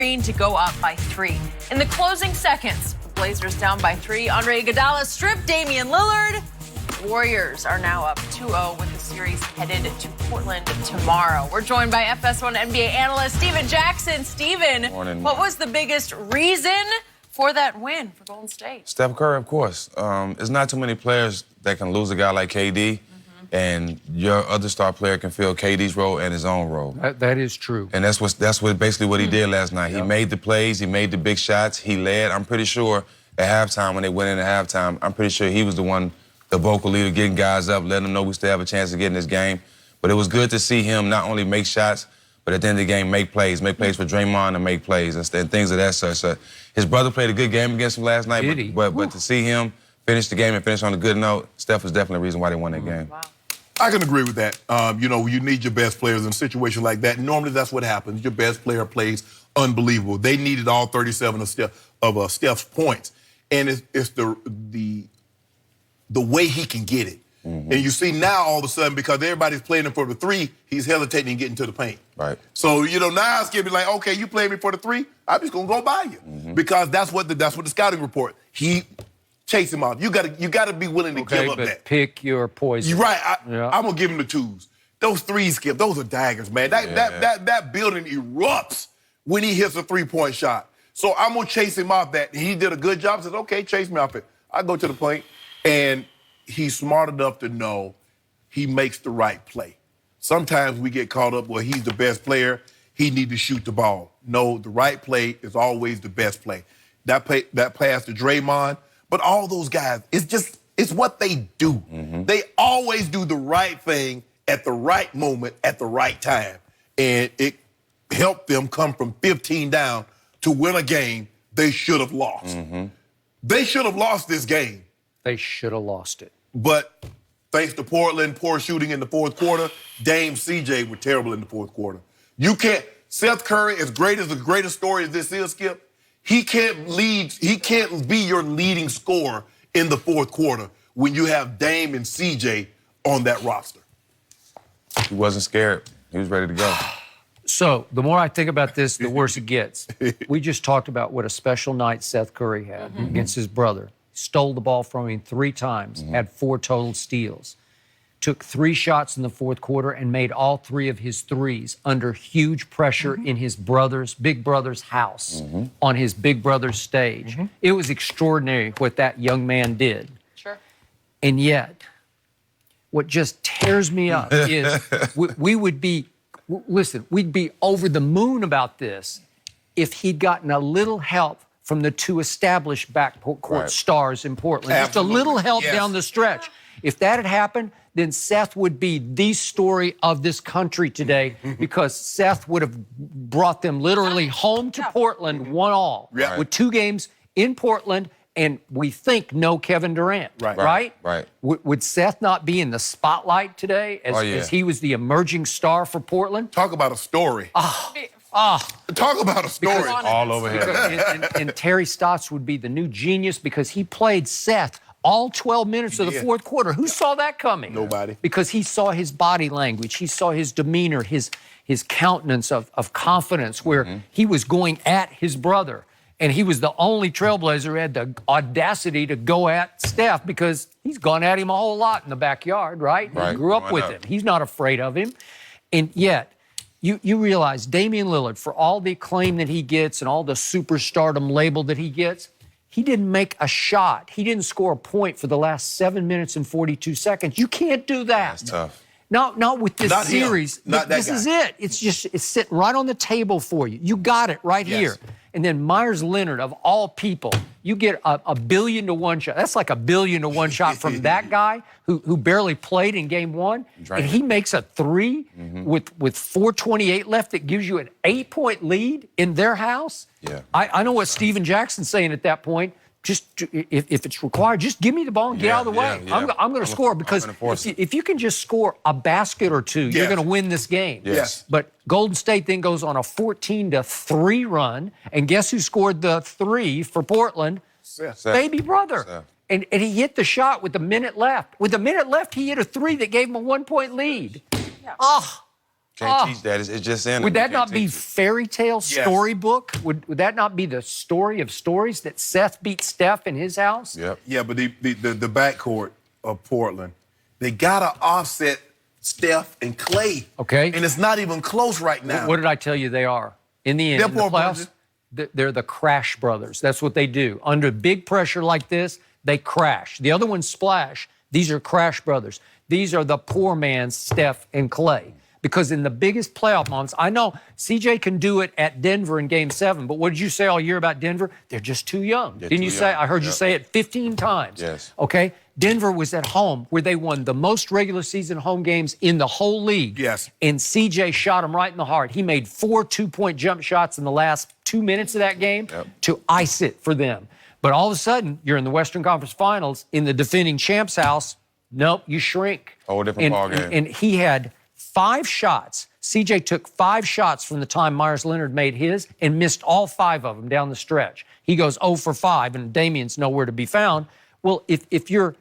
to go up by 3. In the closing seconds, the Blazers down by 3. Andre Iguodala stripped Damian Lillard. Warriors are now up 2-0 with the series headed to Portland tomorrow. We're joined by FS1 NBA analyst Steven Jackson. Steven, what was the biggest reason for that win for Golden State? Steph Curry, of course. There's not too many players that can lose a guy like KD. And your other star player can fill KD's role and his own role. That is true. And that's basically what he did last night. He made the plays, he made the big shots, he led. I'm pretty sure at halftime, when they went into halftime, I'm pretty sure he was the one, the vocal leader, getting guys up, letting them know we still have a chance of getting this game. But it was good to see him not only make shots, but at the end of the game, make plays for Draymond and make plays and things of that such. So his brother played a good game against him last night, but to see him finish the game and finish on a good note, Steph was definitely the reason why they won that game. Wow. I can agree with that. You know, you need your best players in a situation like that. Normally, that's what happens. Your best player plays unbelievable. They needed all 37 of Steph's points, and it's the way he can get it. And you see now, all of a sudden, because everybody's playing him for the 3, he's hesitating and getting to the paint. Right. So you know now it's gonna be like, okay, you play me for the 3, I'm just gonna go by you because that's what the scouting report. He chase him off. You gotta be willing to give up that. Pick your poison. You're right. I'm gonna give him the 2s. Those 3s, Skip, those are daggers, man. That building erupts when he hits a 3-point shot. So I'm gonna chase him off that. He did a good job. Said, okay, chase me off it. I go to the paint, and he's smart enough to know he makes the right play. Sometimes we get caught up where he's the best player. He need to shoot the ball. No, the right play is always the best play. That pass to Draymond. But all those guys, it's what they do. They always do the right thing at the right moment, at the right time. And it helped them come from 15 down to win a game they should have lost. They should have lost this game. They should have lost it. But thanks to Portland, poor shooting in the fourth quarter, Dame CJ were terrible in the fourth quarter. You can't, Steph Curry, as great as the greatest story as this is, Skip, he can't be your leading scorer in the fourth quarter when you have Dame and CJ on that roster. He wasn't scared. He was ready to go. So the more I think about this, the worse it gets. We just talked about what a special night Seth Curry had against his brother. Stole the ball from him 3 times, had 4 total steals. Took 3 shots in the fourth quarter and made all 3 of his 3s under huge pressure in his big brother's house, on his big brother's stage. It was extraordinary what that young man did. Sure. And yet, what just tears me up is we would be, listen, we'd be over the moon about this if he'd gotten a little help from the 2 established backcourt stars in Portland. Just a little help down the stretch. If that had happened, then Seth would be the story of this country today because Seth would have brought them literally home to Portland 1-1 with 2 games in Portland and we think no Kevin Durant, right? Would Seth not be in the spotlight today as he was the emerging star for Portland? Talk about a story. Talk about a story. All over here. And Terry Stotts would be the new genius because he played Seth all 12 minutes of the fourth quarter. Who saw that coming? Nobody. Because he saw his body language. He saw his demeanor, his countenance of confidence where he was going at his brother. And he was the only trailblazer who had the audacity to go at Steph because he's gone at him a whole lot in the backyard, right? He grew up with him. He's not afraid of him. And yet, you realize Damian Lillard, for all the acclaim that he gets and all the superstardom label that he gets, he didn't make a shot. He didn't score a point for the last 7 minutes and 42 seconds. You can't do that. That's tough. Not with this series. This is it. It's sitting right on the table for you. You got it right here. And then Myers Leonard, of all people, you get a billion to 1 shot. That's like a billion to 1 shot from that guy who barely played in game 1. And he makes a 3 with 4:28 left that gives you an 8-point lead in their house. I know what Steven Jackson's saying at that point. Just if it's required, just give me the ball and get out of the way. I'm going to score because if you can just score a basket or 2, you're going to win this game. But Golden State then goes on a 14-3 run, and guess who scored the 3 for Portland? Seth. Baby brother. And he hit the shot with a minute left. With a minute left, he hit a 3 that gave him a 1-point lead. Can't teach that. It's just in Would them. that not be fairy tale storybook? Would that not be the story of stories that Seth beat Steph in his house? Yep. Yeah, but the backcourt of Portland, they gotta offset Steph and Clay. Okay. And it's not even close right now. What did I tell you they are? In the end, They're in the poor playoffs, they're the crash brothers. That's what they do. Under big pressure like this, they crash. The other ones splash. These are crash brothers. These are the poor man's Steph and Clay. Because in the biggest playoff moments, I know CJ can do it at Denver in Game 7, but what did you say all year about Denver? They're just too young. Didn't you say? I heard you say it 15 times. Yes. Okay? Denver was at home where they won the most regular season home games in the whole league. Yes. And CJ shot him right in the heart. He made 4 two-point jump shots in the last 2 minutes of that game to ice it for them. But all of a sudden, you're in the Western Conference Finals in the defending champ's house. Nope, you shrink. Whole different ballgame. And he had 5 shots. CJ took 5 shots from the time Myers Leonard made his and missed all 5 of them down the stretch. He goes 0 for 5, and Damian's nowhere to be found. Well, if your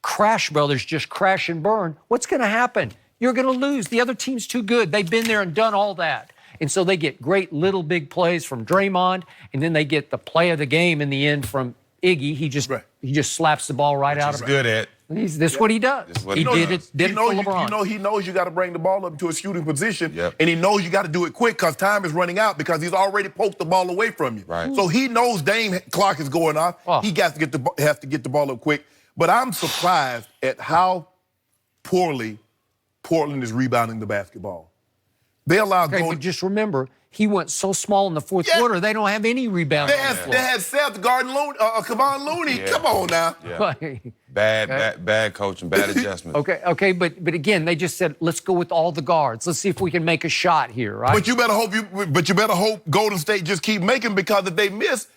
crash brothers just crash and burn, what's going to happen? You're going to lose. The other team's too good. They've been there and done all that. And so they get great little big plays from Draymond, and then they get the play of the game in the end from Iggy. He just slaps the ball right out of it. He's good at. This is what he does. He did it for LeBron. He knows you got to bring the ball up into a shooting position, Yep. and he knows you got to do it quick because time is running out because he's already poked the ball away from you. Right. So he knows Dame clock is going off. He has to get the ball up quick. But I'm surprised at how poorly Portland is rebounding the basketball. They allow but just remember, he went so small in the fourth quarter, they don't have any rebound. They had Seth guarding Kevon Looney. Yeah. Come on now. Yeah. Bad coaching, bad adjustment. Okay, but again, they just said, let's go with all the guards. Let's see if we can make a shot here, right? But you better hope Golden State just keep making, because if they miss,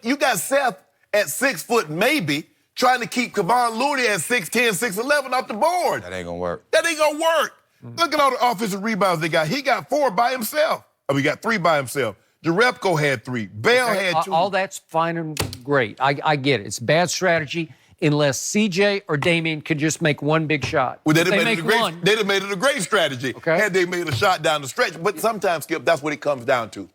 you got Seth at 6 foot maybe, trying to keep Kevon Looney at 6'10", 6'11" off the board. That ain't gonna work. Look at all the offensive rebounds they got. He got 4 by himself. He got 3 by himself. Jerebko had 3. Bell had 2. All that's fine and great. I get it. It's bad strategy unless CJ or Damian could just make one big shot. Well, they'd have made it a great strategy had they made a shot down the stretch. But sometimes, Skip, that's what it comes down to.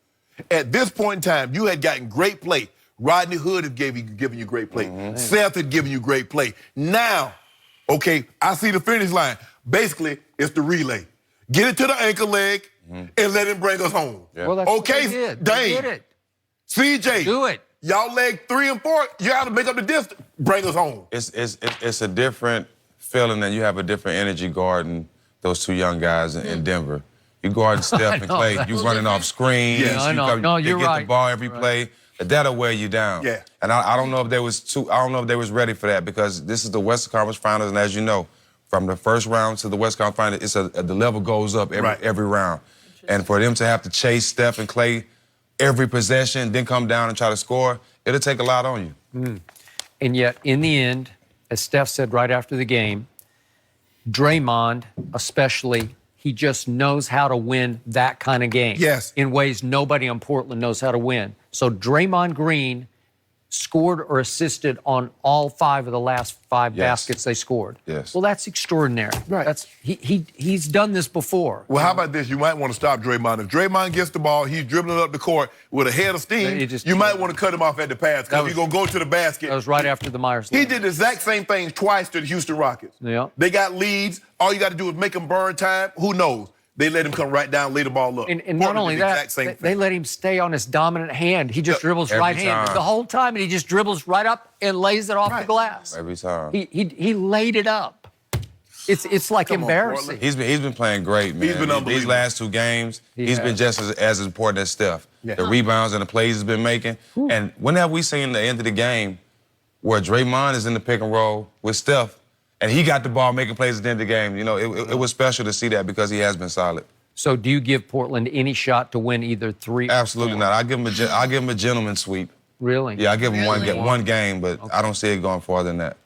At this point in time, you had gotten great play. Rodney Hood had given you great play. Seth had given you great play. Now, okay, I see the finish line. Basically, it's the relay. Get it to the ankle leg and let him bring us home. Yeah. Well, that's what they did. They did it. CJ. Do it. Y'all leg 3 and 4, you got to make up the distance. Bring us home. It's a different feeling, and you have a different energy guarding those 2 young guys in Denver. You guarding Steph and Clay. You running off screens. Yeah, I know. No, you're right. right. They get the ball every play. That'll wear you down. Yeah. And I don't know if they was ready for that, because this is the Western Conference Finals, and as you know, from the first round to the Western Conference Finals, the level goes up every round. And for them to have to chase Steph and Clay every possession, then come down and try to score, it'll take a lot on you. And yet, in the end, as Steph said right after the game, Draymond especially, he just knows how to win that kind of game. Yes. In ways nobody on Portland knows how to win. So Draymond Green scored or assisted on all 5 of the last 5 baskets they scored. Yes. Well, that's extraordinary. Right. He's done this before. Well, how about this? You might want to stop Draymond. If Draymond gets the ball, he's dribbling up the court with a head of steam, you might want to cut him off at the pass, because he's going to go to the basket. That was right after the Myers. He did the exact same thing twice to the Houston Rockets. Yeah. They got leads. All you got to do is make them burn time. Who knows? They let him come right down, lay the ball up. And not only that, they let him stay on his dominant hand. He just dribbles right-handed the whole time, and he just dribbles right up and lays it off the glass. Every time. He laid it up. It's like embarrassing. He's been playing great, man. He's been unbelievable. These last 2 games, he's been just as important as Steph. Yeah. The rebounds and the plays he's been making. And when have we seen the end of the game where Draymond is in the pick and roll with Steph, and he got the ball making plays at the end of the game? You know, it was special to see that, because he has been solid. So do you give Portland any shot to win either 3 Absolutely not. I'll give him a gentleman's sweep. Really? Yeah, I give him one game, but I don't see it going farther than that.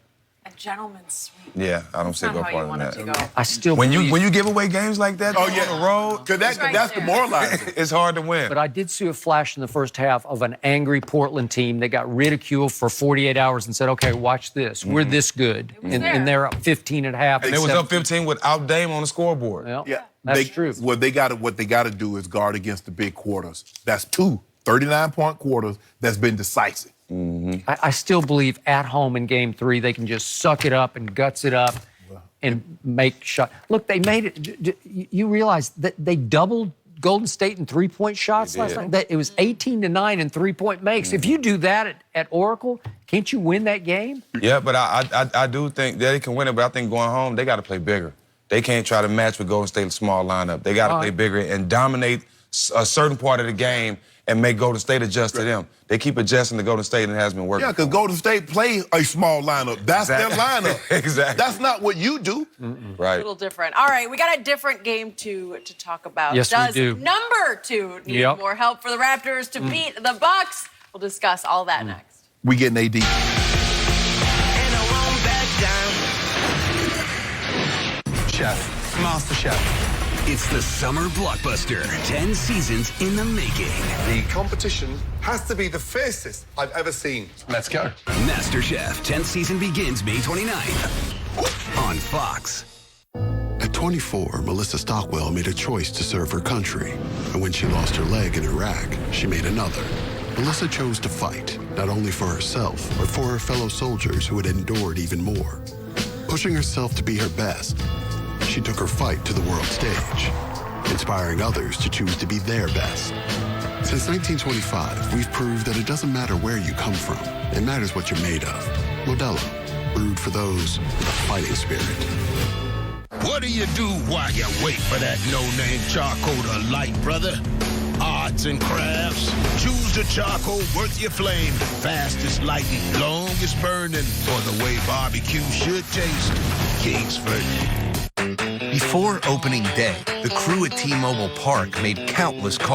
A gentleman's sweep. Yeah, I don't see it going farther than that. I still when you give away games like that on the road, because that's demoralizing. It's hard to win. But I did see a flash in the first half of an angry Portland team that got ridiculed for 48 hours and said, okay, watch this. We're this good. And they're up 15 at half. And it was up 15 without Dame on the scoreboard. Yeah. That's true. What they got to do is guard against the big quarters. That's 2 39-point quarters that's been decisive. I still believe at home in Game 3 they can just suck it up and guts it up and make shots. Look, they made it. You realize that they doubled Golden State in three-point shots last night? It was 18-9 in three-point makes. If you do that at Oracle, can't you win that game? Yeah, but I do think that they can win it, but I think going home, they got to play bigger. They can't try to match with Golden State's small lineup. They got to play bigger and dominate a certain part of the game and make Golden State adjust to them. They keep adjusting to Golden State and it has been working. Yeah, because Golden State plays a small lineup. That's their lineup. Exactly. That's not what you do. Right. A little different. All right, we got a different game to talk about. Yes, Does we do. number 2 need more help for the Raptors to beat the Bucks? We'll discuss all that next. We getting AD. Chef, Master Chef. It's the summer blockbuster. 10 seasons in the making. The competition has to be the fiercest I've ever seen. Let's go. Master Chef, 10th season begins May 29th on Fox. At 24, Melissa Stockwell made a choice to serve her country. And when she lost her leg in Iraq, she made another. Melissa chose to fight, not only for herself, but for her fellow soldiers who had endured even more. Pushing herself to be her best, she took her fight to the world stage, inspiring others to choose to be their best. Since 1925, we've proved that it doesn't matter where you come from. It matters what you're made of. Modelo, brewed for those with a fighting spirit. What do you do while you wait for that no-name charcoal to light, brother? Arts and crafts. Choose the charcoal worth your flame. Fastest lighting, longest burning, or the way barbecue should taste. Kingsford. Before opening day, the crew at T-Mobile Park made countless calls.